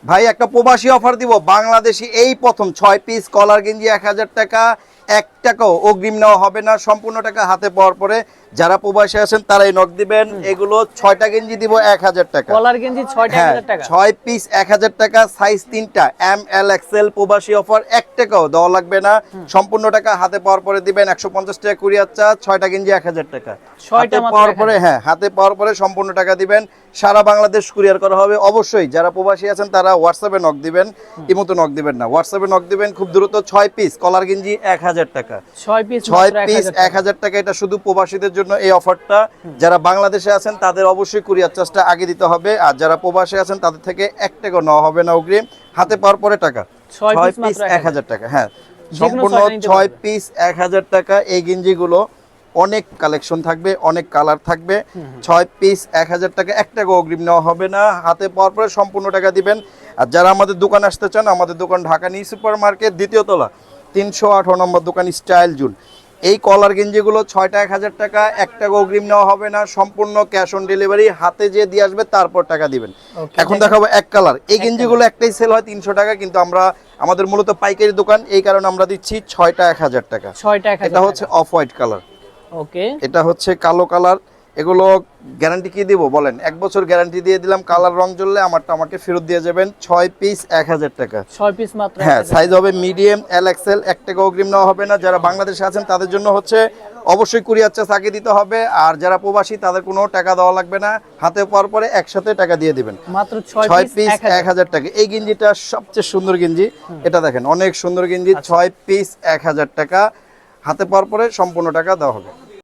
ভাই একটা প্রবাসী অফার দিব, বাংলাদেশি এই প্রথম 6 পিস কলার গেঞ্জি 1000 টাকা, 1 টাকাও অগ্রিম নেওয়া হবে না, সম্পূর্ণ টাকা হাতে পাওয়ার পরে। যারা প্রবাসী আছেন তারাই নক দিবেন। এগুলো 6টা গেঞ্জি দিব 1000 টাকা, কলার গেঞ্জি 6টা হ্যাঁ 1000 টাকা, 6 পিস 1000 টাকা, সাইজ 3টা, এম এল এক্সেল। প্রবাসী অফার, 1 টাকাও দেওয়া লাগবে না, সম্পূর্ণ টাকা হাতে পাওয়ার পরে দিবেন। 150 টাকা কুরিয়ার চার্জ, 6টা গেঞ্জি 1000 টাকা। 6টা মাত্র পাওয়ার পরে, হ্যাঁ হাতে পাওয়ার পরে সম্পূর্ণ টাকা দিবেন। সারা বাংলাদেশ কুরিয়ার করা হবে। অবশ্যই যারা প্রবাসী আছেন তারা হোয়াটসঅ্যাপে নক দিবেন, ইমোতে নক দিবেন না, হোয়াটসঅ্যাপে নক দিবেন খুব দ্রুত। 6 পিস কলার গেঞ্জি 1000 টাকা, 6 পিস 1000 টাকা। এটা শুধু প্রবাসীদের জন্য এই অফারটা। যারা বাংলাদেশে আছেন তাদের অবশ্যই কুরিয়ার চার্জটা আগে দিতে হবে, আর যারা প্রবাসী আছেন তাদের থেকে 1 টাকা নেওয়া হবে না অগ্রিম, হাতে পাওয়ার পরে টাকা। 6 পিস 1000 টাকা, হ্যাঁ সম্পূর্ণ 6 পিস 1000 টাকা। এই গেঞ্জিগুলো অনেক কালেকশন থাকবে, অনেক কালার থাকবে। 6 পিস 1000 টাকা, 1 টাকা অগ্রিম নেওয়া হবে না, হাতে পাওয়ার পরে সম্পূর্ণ টাকা দিবেন। আর যারা আমাদের দোকান আসতে চান, আমাদের দোকান ঢাকা নিউ সুপার মার্কেট, দ্বিতীয় তলা, 318 নম্বর দোকান, স্টাইল জোন। এই কলার গেঞ্জিগুলো 6টা 1000 টাকা, 1 টাকা অগ্রিম নেওয়া হবে না, সম্পূর্ণ ক্যাশ অন ডেলিভারি, হাতে যে দিয়ে আসবে তারপর টাকা দিবেন। এখন দেখাবো এক কালার। এই গেঞ্জিগুলো একটাই সেল হয় 300 টাকা, কিন্তু আমরা আমাদের মূলত পাইকারি দোকান, এই কারণে আমরা দিচ্ছি 6টা 1000 টাকা। 6টা 1000 এটা হচ্ছে অফ হোয়াইট কালার, ওকে, এটা হচ্ছে কালো কালার। এগুলো গ্যারান্টি কি দিব বলেন? 1 বছর গ্যারান্টি দিয়ে দিলাম। কালার রং জ্বললে আমাকে ফেরত দিয়ে যাবেন। 6 পিস 1000 টাকা, 6 পিস মাত্র, হ্যাঁ সাইজ হবে মিডিয়াম, এল এক্সেল। 1 টাকা অগ্রিম নেওয়া হবে না। যারা বাংলাদেশে আছেন তাদের জন্য হচ্ছে অবশ্যই কুরিয়ার চার্জ আগে দিতে হবে, আর যারা প্রবাসী তাদের কোনো টাকা দেওয়া লাগবে না, হাতে পাওয়ার পরে একসাথে টাকা দিয়ে দিবেন। মাত্র 6 পিস 1000 টাকা। এই গেঞ্জিটা সবচেয়ে সুন্দর গেঞ্জি, এটা দেখেন অনেক সুন্দর গেঞ্জি। 6 পিস 1000 টাকা, হাতে পাওয়ার পরে সম্পূর্ণ টাকা দেওয়া হবে।